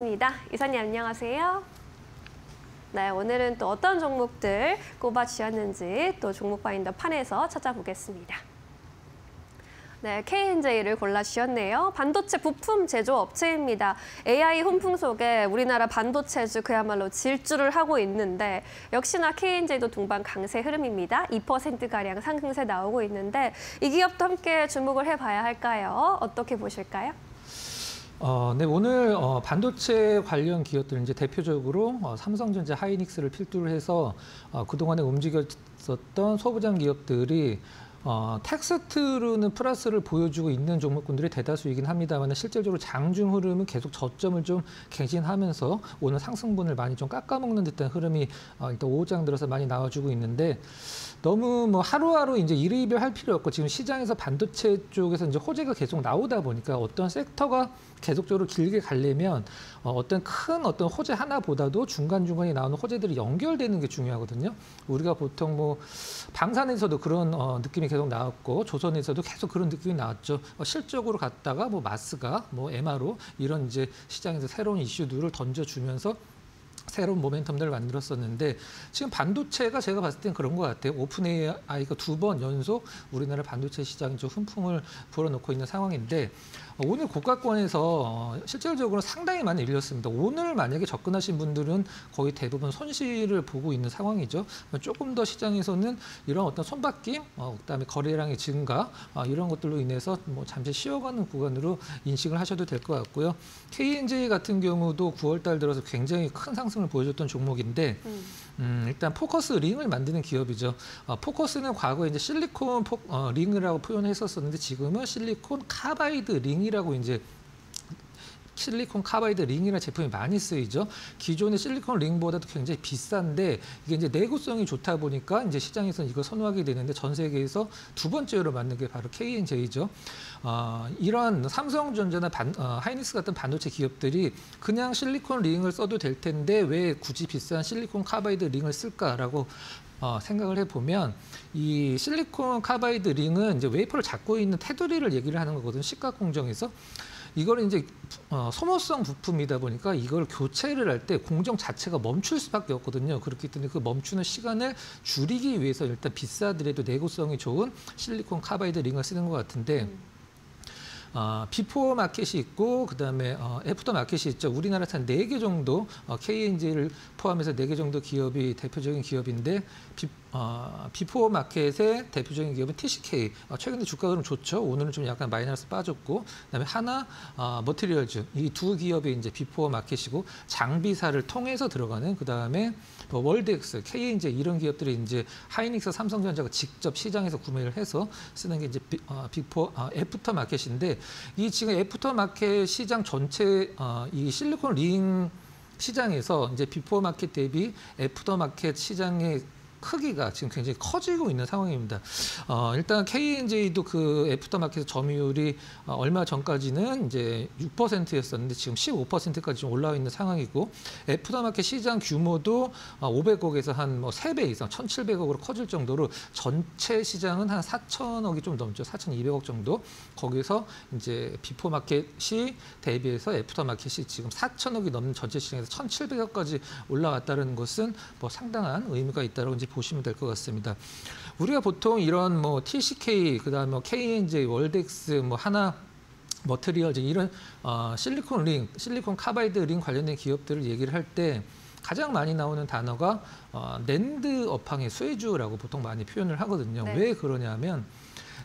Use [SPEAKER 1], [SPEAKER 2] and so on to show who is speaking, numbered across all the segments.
[SPEAKER 1] 입니다. 이사님 안녕하세요. 네, 오늘은 또 어떤 종목들 꼽아주셨는지 또 종목 파인더 판에서 찾아보겠습니다. 네, K&J를 골라주셨네요. 반도체 부품 제조업체입니다. AI 훈풍 속에 우리나라 반도체주 그야말로 질주를 하고 있는데 역시나 K&J도 동반 강세 흐름입니다. 2%가량 상승세 나오고 있는데 이 기업도 함께 주목을 해봐야 할까요? 어떻게 보실까요?
[SPEAKER 2] 네, 오늘 반도체 관련 기업들 이제 대표적으로 삼성전자, 하이닉스를 필두로 해서 그동안에 움직였었던 소부장 기업들이 텍스트로는 플러스를 보여주고 있는 종목군들이 대다수이긴 합니다만 실질적으로 장중 흐름은 계속 저점을 좀 갱신하면서 오늘 상승분을 많이 좀 깎아먹는 듯한 흐름이 일단 오후장 들어서 많이 나와주고 있는데 너무 뭐 하루하루 이제 일희일비할 필요 없고 지금 시장에서 반도체 쪽에서 이제 호재가 계속 나오다 보니까 어떤 섹터가 계속적으로 길게 가려면 어떤 큰 호재 하나보다도 중간중간에 나오는 호재들이 연결되는 게 중요하거든요. 우리가 보통 뭐 방산에서도 그런 느낌이 계속 나왔고 조선에서도 계속 그런 느낌이 나왔죠. 실적으로 갔다가 뭐 마스가 뭐 MRO 이런 이제 시장에서 새로운 이슈들을 던져주면서 새로운 모멘텀들을 만들었었는데 지금 반도체가 제가 봤을 땐 그런 것 같아요. 오픈 AI가 2번 연속 우리나라 반도체 시장에 좀 훈풍을 불어넣고 있는 상황인데 오늘 고가권에서 실질적으로 상당히 많이 밀렸습니다. 오늘 만약에 접근하신 분들은 거의 대부분 손실을 보고 있는 상황이죠. 조금 더 시장에서는 이런 어떤 손바뀜, 그다음에 거래량의 증가 이런 것들로 인해서 뭐 잠시 쉬어가는 구간으로 인식을 하셔도 될 것 같고요. K&J 같은 경우도 9월 달 들어서 굉장히 큰 상승을 보여줬던 종목인데 일단 포커스 링을 만드는 기업이죠. 포커스는 과거에 이제 실리콘 링이라고 표현했었었는데 지금은 실리콘 카바이드 링이라고 이제 실리콘 카바이드 링이라는 제품이 많이 쓰이죠. 기존의 실리콘 링보다도 굉장히 비싼데 이게 이제 내구성이 좋다 보니까 이제 시장에서는 이걸 선호하게 되는데 전 세계에서 두 번째로 맞는 게 바로 K&J죠. 이런 삼성전자나 하이닉스 같은 반도체 기업들이 그냥 실리콘 링을 써도 될 텐데 왜 굳이 비싼 실리콘 카바이드 링을 쓸까라고 생각을 해보면 이 실리콘 카바이드 링은 이제 웨이퍼를 잡고 있는 테두리를 얘기를 하는 거거든요. 식각 공정에서. 이거는 이제 소모성 부품이다 보니까 이걸 교체를 할 때 공정 자체가 멈출 수밖에 없거든요. 그렇기 때문에 그 멈추는 시간을 줄이기 위해서 일단 비싸더라도 내구성이 좋은 실리콘 카바이드 링을 쓰는 것 같은데 비포 마켓이 있고 그다음에 애프터 마켓이 있죠. 우리나라에서 한 4개 정도 K&J를 포함해서 4개 정도 기업이 대표적인 기업인데 비포 마켓의 대표적인 기업은 TCK. 최근에 주가 흐름 좋죠. 오늘은 좀 약간 마이너스 빠졌고 그다음에 하나 머티리얼즈 이 두 기업이 이제 비포 마켓이고 장비사를 통해서 들어가는 그다음에 월드엑스, K&J 이런 기업들이 이제 하이닉스, 삼성전자가 직접 시장에서 구매를 해서 쓰는 게 이제 애프터 마켓인데 이 지금 애프터 마켓 시장 전체 이 실리콘 링 시장에서 이제 비포 마켓 대비 애프터 마켓 시장의 크기가 지금 굉장히 커지고 있는 상황입니다. 일단 K&J도 그 애프터마켓 점유율이 얼마 전까지는 이제 6%였었는데 지금 15%까지 좀 올라와 있는 상황이고 애프터마켓 시장 규모도 500억에서 한 뭐 3배 이상 1,700억으로 커질 정도로 전체 시장은 한 4천억이 좀 넘죠. 4,200억 정도. 거기서 이제 비포마켓이 대비해서 애프터마켓이 지금 4천억이 넘는 전체 시장에서 1,700억까지 올라왔다는 것은 뭐 상당한 의미가 있다고 이제 보시면 될 것 같습니다. 우리가 보통 이런 뭐 TCK, 그다음에 뭐 K&J, 월덱스, 뭐 하나 머티리얼즈 이런 실리콘 링, 실리콘 카바이드 링 관련된 기업들을 얘기를 할 때 가장 많이 나오는 단어가 낸드 업황의 수혜주라고 보통 많이 표현을 하거든요.
[SPEAKER 1] 네.
[SPEAKER 2] 왜 그러냐면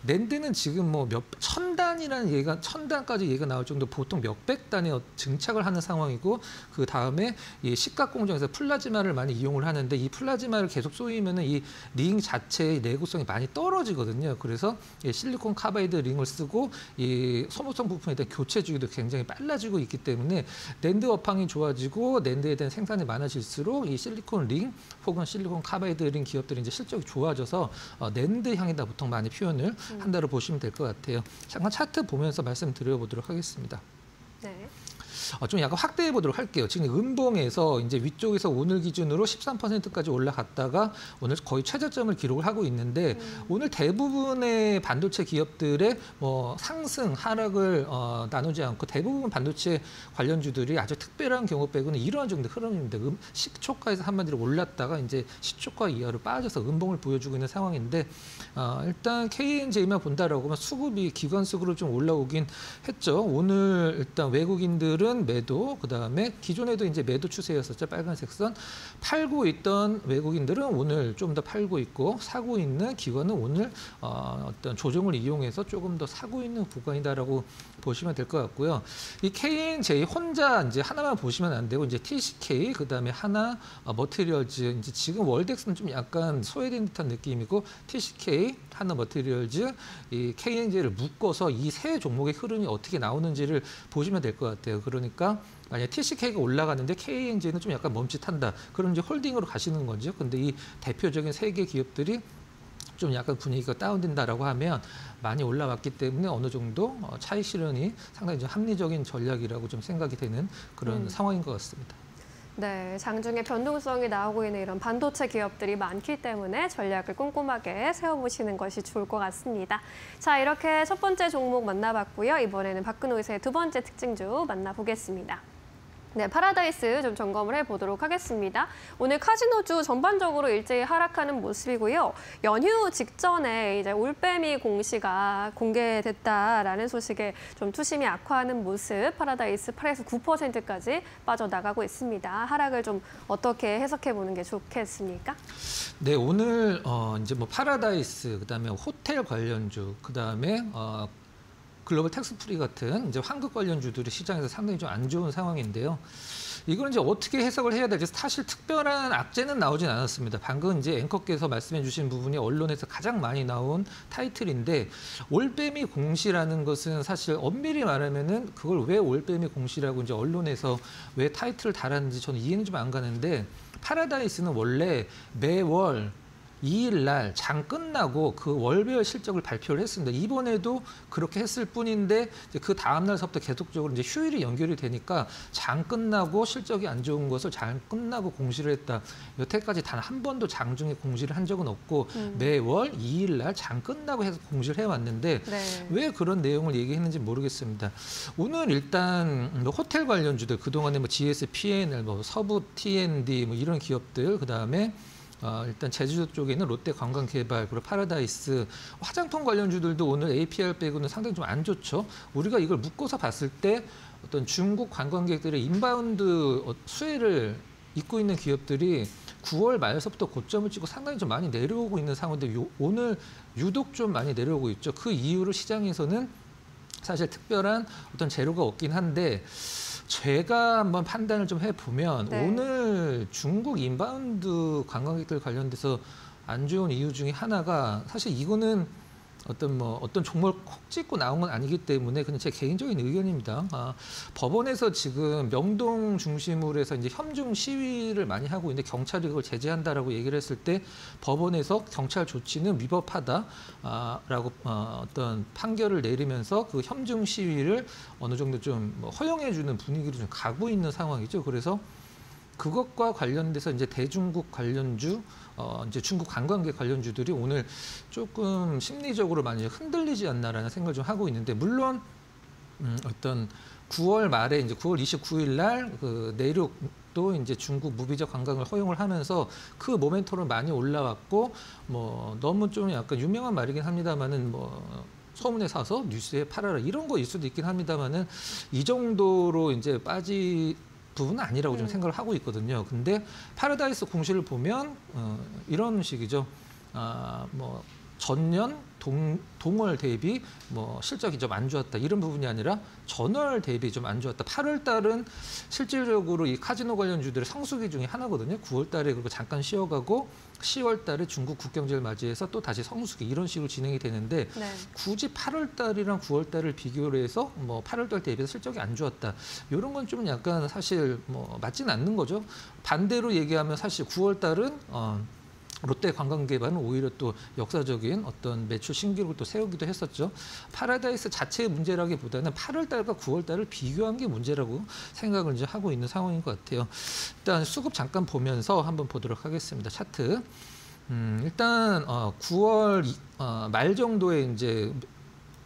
[SPEAKER 2] 낸드는 지금 뭐 천 단이라는 얘기가 1,000단까지 얘기가 나올 정도 보통 몇백 단에 증착을 하는 상황이고 그 다음에 이 식각 공정에서 플라즈마를 많이 이용을 하는데 이 플라즈마를 계속 쏘이면은 이 링 자체의 내구성이 많이 떨어지거든요. 그래서 이 실리콘 카바이드 링을 쓰고 이 소모성 부품에 대한 교체 주기도 굉장히 빨라지고 있기 때문에 낸드 업황이 좋아지고 낸드에 대한 생산이 많아질수록 이 실리콘 링 혹은 실리콘 카바이드 링 기업들이 이제 실적이 좋아져서 낸드 향이다 보통 많이 표현을 한다로 보시면 될 것 같아요. 잠깐 차트 보면서 말씀드려보도록 하겠습니다.
[SPEAKER 1] 네.
[SPEAKER 2] 좀 약간 확대해 보도록 할게요. 지금 음봉에서 이제 위쪽에서 오늘 기준으로 13%까지 올라갔다가 오늘 거의 최저점을 기록을 하고 있는데 오늘 대부분의 반도체 기업들의 뭐 상승, 하락을 나누지 않고 대부분 반도체 관련주들이 아주 특별한 경우 빼고는 이러한 정도 흐름입니다. 시초가에서 한마디로 올랐다가 이제 시초가 이하로 빠져서 음봉을 보여주고 있는 상황인데 일단 KNJ만 본다라고 하면 수급이 기관수급으로 좀 올라오긴 했죠. 오늘 일단 외국인들은 매도, 그다음에 기존에도 이제 매도 추세였었죠. 빨간색 선. 팔고 있던 외국인들은 오늘 좀 더 팔고 있고 사고 있는 기관은 오늘 어떤 조정을 이용해서 조금 더 사고 있는 구간이다라고 보시면 될 것 같고요. 이 KNJ 혼자 이제 하나만 보시면 안 되고 이제 TCK 그다음에 하나 머티리얼즈 이제 지금 월덱스는 좀 약간 소외된 듯한 느낌이고 TCK 하나 머티리얼즈 이 KNJ를 묶어서 이 세 종목의 흐름이 어떻게 나오는지를 보시면 될 것 같아요. 그러니까 만약 TCK가 올라가는데 KNJ는 좀 약간 멈칫한다. 그럼 이제 홀딩으로 가시는 거죠. 근데 이 대표적인 세 개 기업들이 좀 약간 분위기가 다운된다라고 하면 많이 올라왔기 때문에 어느 정도 차익 실현이 상당히 좀 합리적인 전략이라고 좀 생각이 되는 그런 상황인 것 같습니다.
[SPEAKER 1] 네, 장중에 변동성이 나오고 있는 이런 반도체 기업들이 많기 때문에 전략을 꼼꼼하게 세워보시는 것이 좋을 것 같습니다. 자, 이렇게 첫 번째 종목 만나봤고요. 이번에는 박근호이사의 두 번째 특징주 만나보겠습니다. 네, 파라다이스 좀 점검을 해보도록 하겠습니다. 오늘 카지노주 전반적으로 일제히 하락하는 모습이고요. 연휴 직전에 이제 올빼미 공시가 공개됐다라는 소식에 좀 투심이 악화하는 모습, 파라다이스 8에서 9%까지 빠져나가고 있습니다. 하락을 좀 어떻게 해석해 보는 게 좋겠습니까?
[SPEAKER 2] 네, 오늘 이제 뭐 파라다이스, 그다음에 호텔 관련주, 그다음에 글로벌 텍스프리 같은 이제 환급 관련주들이 시장에서 상당히 좀 안 좋은 상황인데요. 이걸 이제 어떻게 해석을 해야 될지 사실 특별한 악재는 나오진 않았습니다. 방금 이제 앵커께서 말씀해 주신 부분이 언론에서 가장 많이 나온 타이틀인데 올빼미 공시라는 것은 사실 엄밀히 말하면은 그걸 왜 올빼미 공시라고 이제 언론에서 왜 타이틀을 달았는지 저는 이해는 좀 안 가는데 파라다이스는 원래 매월 2일 날 장 끝나고 그 월별 실적을 발표를 했습니다. 이번에도 그렇게 했을 뿐인데 이제 그 다음 날서부터 계속적으로 이제 휴일이 연결이 되니까 장 끝나고 실적이 안 좋은 것을 장 끝나고 공시를 했다. 여태까지 단 한 번도 장중에 공시를 한 적은 없고 매월 2일 날 장 끝나고 해서 공시를 해왔는데
[SPEAKER 1] 네.
[SPEAKER 2] 왜 그런 내용을 얘기했는지 모르겠습니다. 오늘 일단 뭐 호텔 관련주들 그동안에 뭐 GS, P&L, 뭐 서부 T&D 뭐 이런 기업들 그다음에 일단 제주도 쪽에 있는 롯데 관광개발, 그리고 파라다이스, 화장품 관련주들도 오늘 APR 빼고는 상당히 좀 안 좋죠. 우리가 이걸 묶어서 봤을 때 어떤 중국 관광객들의 인바운드 수혜를 잇고 있는 기업들이 9월 말서부터 고점을 찍고 상당히 좀 많이 내려오고 있는 상황인데 오늘 유독 좀 많이 내려오고 있죠. 그 이후로 시장에서는 사실 특별한 어떤 재료가 없긴 한데 제가 한번 판단을 좀 해보면
[SPEAKER 1] 네.
[SPEAKER 2] 오늘 중국 인바운드 관광객들 관련돼서 안 좋은 이유 중에 하나가 사실 이거는 어떤 종목을 콕 찍고 나온 건 아니기 때문에 그냥 제 개인적인 의견입니다. 법원에서 지금 명동 중심으로 해서 이제 협중 시위를 많이 하고 있는데 경찰이 그걸 제재한다라고 얘기를 했을 때 법원에서 경찰 조치는 위법하다라고 어떤 판결을 내리면서 그 협중 시위를 어느 정도 좀 허용해주는 분위기로 좀 가고 있는 상황이죠. 그래서 그것과 관련돼서 이제 대중국 관련주, 이제 중국 관광객 관련주들이 오늘 조금 심리적으로 많이 흔들리지 않나라는 생각을 좀 하고 있는데 물론 어떤 9월 말에 이제 9월 29일 날 그 내륙도 이제 중국 무비자 관광을 허용을 하면서 그 모멘텀으로 많이 올라왔고 뭐 너무 좀 약간 유명한 말이긴 합니다만은 뭐 소문에 사서 뉴스에 팔아라 이런 거일 수도 있긴 합니다만은 이 정도로 이제 부분은 아니라고 좀 생각을 하고 있거든요. 근데 파라다이스 공시를 보면 이런 식이죠. 뭐 전년 동월 대비 뭐 실적이 좀 안 좋았다 이런 부분이 아니라 전월 대비 좀 안 좋았다. 8월 달은 실질적으로 이 카지노 관련주들의 성수기 중에 하나거든요. 9월 달에 그리고 잠깐 쉬어가고 10월 달에 중국 국경제를 맞이해서 또 다시 성수기 이런 식으로 진행이 되는데
[SPEAKER 1] 네.
[SPEAKER 2] 굳이 8월 달이랑 9월 달을 비교를 해서 뭐 8월 달 대비해서 실적이 안 좋았다. 이런 건 좀 약간 사실 뭐 맞지는 않는 거죠. 반대로 얘기하면 사실 9월 달은 롯데 관광개발은 오히려 또 역사적인 어떤 매출 신기록을 또 세우기도 했었죠. 파라다이스 자체의 문제라기보다는 8월 달과 9월 달을 비교한 게 문제라고 생각을 이제 하고 있는 상황인 것 같아요. 일단 수급 잠깐 보면서 한번 보도록 하겠습니다. 차트. 일단 9월 말 정도에 이제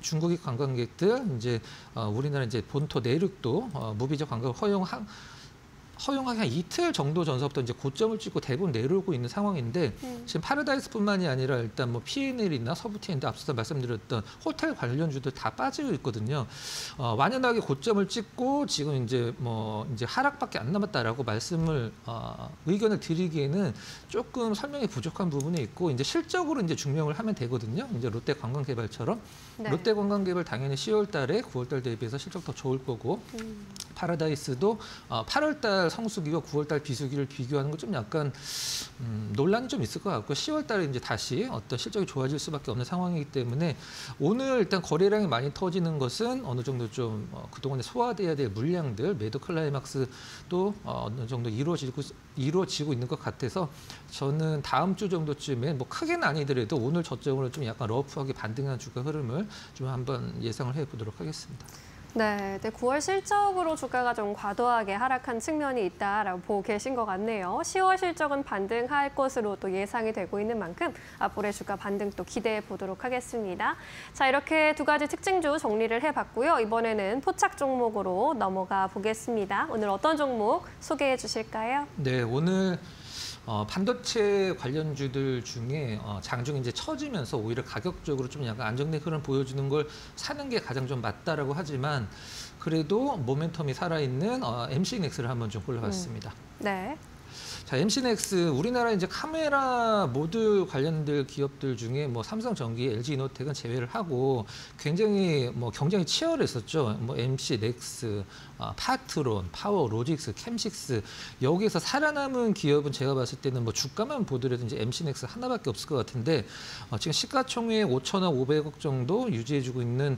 [SPEAKER 2] 중국인 관광객들 이제 우리나라 이제 본토 내륙도 무비자 관광을 허용하기 한 이틀 정도 전서부터 이제 고점을 찍고 대부분 내려오고 있는 상황인데 지금 파라다이스뿐만이 아니라 일단 뭐 P&L이나 서브TND 앞서서 말씀드렸던 호텔 관련주들 다 빠지고 있거든요. 완연하게 고점을 찍고 지금 이제 뭐 이제 하락밖에 안 남았다라고 말씀을 의견을 드리기에는 조금 설명이 부족한 부분이 있고 이제 실적으로 이제 증명을 하면 되거든요. 이제 롯데관광개발처럼
[SPEAKER 1] 네.
[SPEAKER 2] 롯데관광개발 당연히 10월달에 9월달 대비해서 실적 더 좋을 거고 파라다이스도 8월달 성수기와 9월달 비수기를 비교하는 건 좀 약간 논란이 좀 있을 것 같고 10월달에 이제 다시 어떤 실적이 좋아질 수밖에 없는 상황이기 때문에 오늘 일단 거래량이 많이 터지는 것은 어느 정도 좀 그동안에 소화돼야 될 물량들 매도 클라이막스도 어느 정도 이루어지고 있는 것 같아서 저는 다음 주 정도쯤에 뭐 크게는 아니더라도 오늘 저점으로 좀 약간 러프하게 반등하는 주가 흐름을 좀 한번 예상을 해보도록 하겠습니다.
[SPEAKER 1] 네, 9월 실적으로 주가가 좀 과도하게 하락한 측면이 있다라고 보고 계신 것 같네요. 10월 실적은 반등할 것으로 또 예상이 되고 있는 만큼 앞으로의 주가 반등 또 기대해 보도록 하겠습니다. 자, 이렇게 두 가지 특징주 정리를 해봤고요. 이번에는 포착 종목으로 넘어가 보겠습니다. 오늘 어떤 종목 소개해 주실까요?
[SPEAKER 2] 네, 오늘 반도체 관련주들 중에 장중에 이제 처지면서 오히려 가격적으로 좀 약간 안정된 흐름 보여주는 걸 사는 게 가장 좀 맞다라고 하지만 그래도 모멘텀이 살아있는 MC넥스를 한번 좀 골라봤습니다.
[SPEAKER 1] 네.
[SPEAKER 2] 자, MC넥스 우리나라 이제 카메라 모듈 관련된 기업들 중에 뭐 삼성전기, LG이노텍은 제외를 하고 굉장히 뭐 경쟁이 치열했었죠. 뭐 MC넥스, 파트론, 파워로직스, 캠식스 여기에서 살아남은 기업은 제가 봤을 때는 뭐 주가만 보더라도 이제 MC넥스 하나밖에 없을 것 같은데 지금 시가총액 5천억 5백억 정도 유지해주고 있는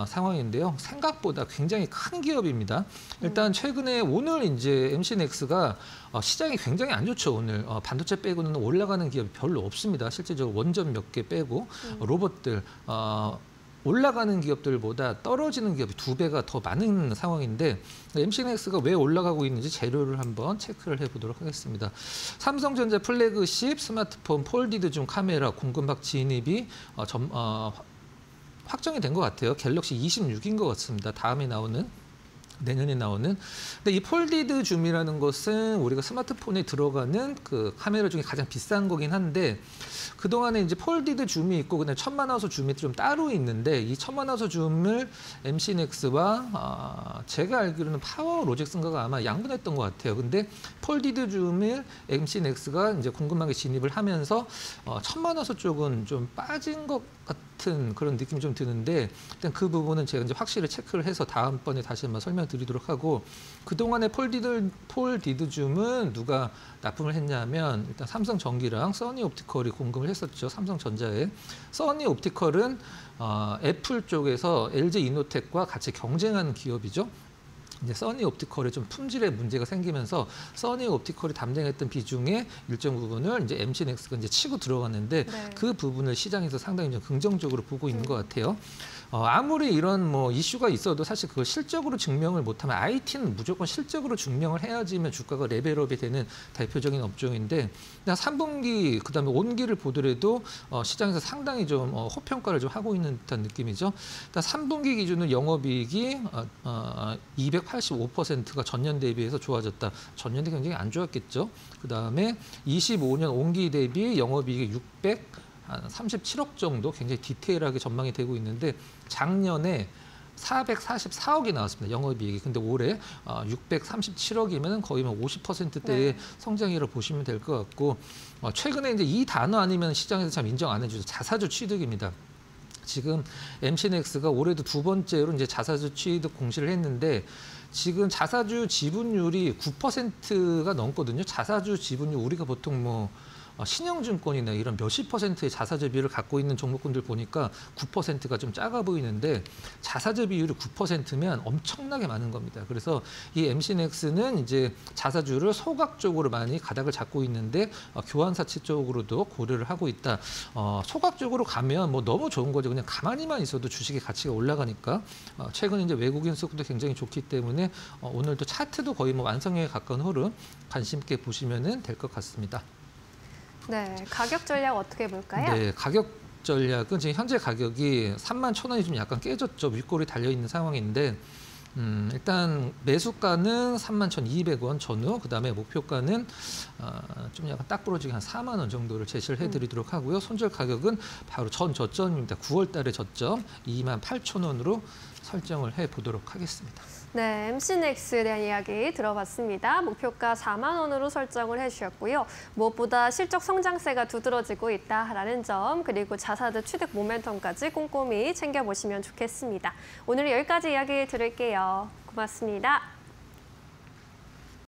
[SPEAKER 2] 상황인데요. 생각보다 굉장히 큰 기업입니다. 일단 최근에 오늘 이제 MC넥스가 시장이 굉장히 안 좋죠. 오늘 반도체 빼고는 올라가는 기업이 별로 없습니다. 실제적으로 원전 몇 개 빼고 로봇들 올라가는 기업들보다 떨어지는 기업이 2배가 더 많은 상황인데 MC넥스가 왜 올라가고 있는지 재료를 한번 체크를 해보도록 하겠습니다. 삼성전자 플래그십 스마트폰 폴디드 줌 카메라 공급막 진입이 확정이 된 것 같아요. 갤럭시 26인 것 같습니다. 다음에 나오는 내년에 나오는. 근데 이 폴디드 줌이라는 것은 우리가 스마트폰에 들어가는 그 카메라 중에 가장 비싼 거긴 한데 그동안에 이제 폴디드 줌이 있고 그다음에 천만화소 줌이 좀 따로 있는데 이 천만화소 줌을 MC넥스와 제가 알기로는 파워로직스인가가 아마 양분했던 것 같아요. 근데 폴디드 줌을 MC넥스가 이제 공급망에 진입을 하면서 천만화소 쪽은 좀 빠진 것 같은 그런 느낌이 좀 드는데 일단 그 부분은 제가 이제 확실히 체크를 해서 다음번에 다시 한번 설명드리도록 하고 그동안에 폴디드 줌은 누가 납품을 했냐면 일단 삼성전기랑 써니옵티컬이 공급을 했었죠. 삼성전자에. 써니옵티컬은 애플 쪽에서 LG이노텍과 같이 경쟁하는 기업이죠. 이제 써니옵티컬에 좀 품질에 문제가 생기면서 써니옵티컬이 담당했던 비중의 일정 부분을 이제 MC넥스가 이제 치고 들어갔는데
[SPEAKER 1] 네.
[SPEAKER 2] 그 부분을 시장에서 상당히 좀 긍정적으로 보고 있는 것 같아요. 아무리 이런 뭐 이슈가 있어도 사실 그걸 실적으로 증명을 못하면 IT는 무조건 실적으로 증명을 해야지만 주가가 레벨업이 되는 대표적인 업종인데 그냥 3분기 그다음에 온기를 보더라도 시장에서 상당히 좀 호평가를 좀 하고 있는 듯한 느낌이죠. 일단 3분기 기준으로 영업이익이 285%가 전년 대비해서 좋아졌다. 전년 대비 굉장히 안 좋았겠죠. 그다음에 25년 온기 대비 영업이익이 37억 정도 굉장히 디테일하게 전망이 되고 있는데 작년에 444억이 나왔습니다. 영업이익이. 근데 올해 637억이면 거의 50%대의 성장이라고 보시면 될 것 같고 최근에 이제 이 단어 아니면 시장에서 참 인정 안 해주죠. 자사주 취득입니다. 지금 MC넥스가 올해도 두 번째로 이제 자사주 취득 공시를 했는데 지금 자사주 지분율이 9%가 넘거든요. 자사주 지분율 우리가 보통 뭐 신영증권이나 이런 몇십 퍼센트의 자사주 비율을 갖고 있는 종목군들 보니까 9%가 좀 작아 보이는데 자사주 비율이 9%면 엄청나게 많은 겁니다. 그래서 이 MC넥스는 이제 자사주를 소각적으로 많이 가닥을 잡고 있는데 교환사채 쪽으로도 고려를 하고 있다. 소각적으로 가면 뭐 너무 좋은 거죠. 그냥 가만히만 있어도 주식의 가치가 올라가니까 최근 이제 외국인 수급도 굉장히 좋기 때문에 오늘도 차트도 거의 뭐 완성에 가까운 흐름 관심 있게 보시면 될 것 같습니다.
[SPEAKER 1] 네, 가격 전략 어떻게 볼까요?
[SPEAKER 2] 네, 가격 전략은 지금 현재 가격이 31,000원이 좀 약간 깨졌죠. 윗골이 달려 있는 상황인데 일단 매수가는 31,200원 전후, 그다음에 목표가는 좀 약간 딱 부러지게 한 4만 원 정도를 제시를 해드리도록 하고요. 손절 가격은 바로 전 저점입니다. 9월 달의 저점 28,000원으로 설정을 해보도록 하겠습니다.
[SPEAKER 1] 네, MC넥스에 대한 이야기 들어봤습니다. 목표가 4만 원으로 설정을 해주셨고요. 무엇보다 실적 성장세가 두드러지고 있다라는 점, 그리고 자사주 취득 모멘텀까지 꼼꼼히 챙겨보시면 좋겠습니다. 오늘 여기까지 이야기 들을게요. 고맙습니다.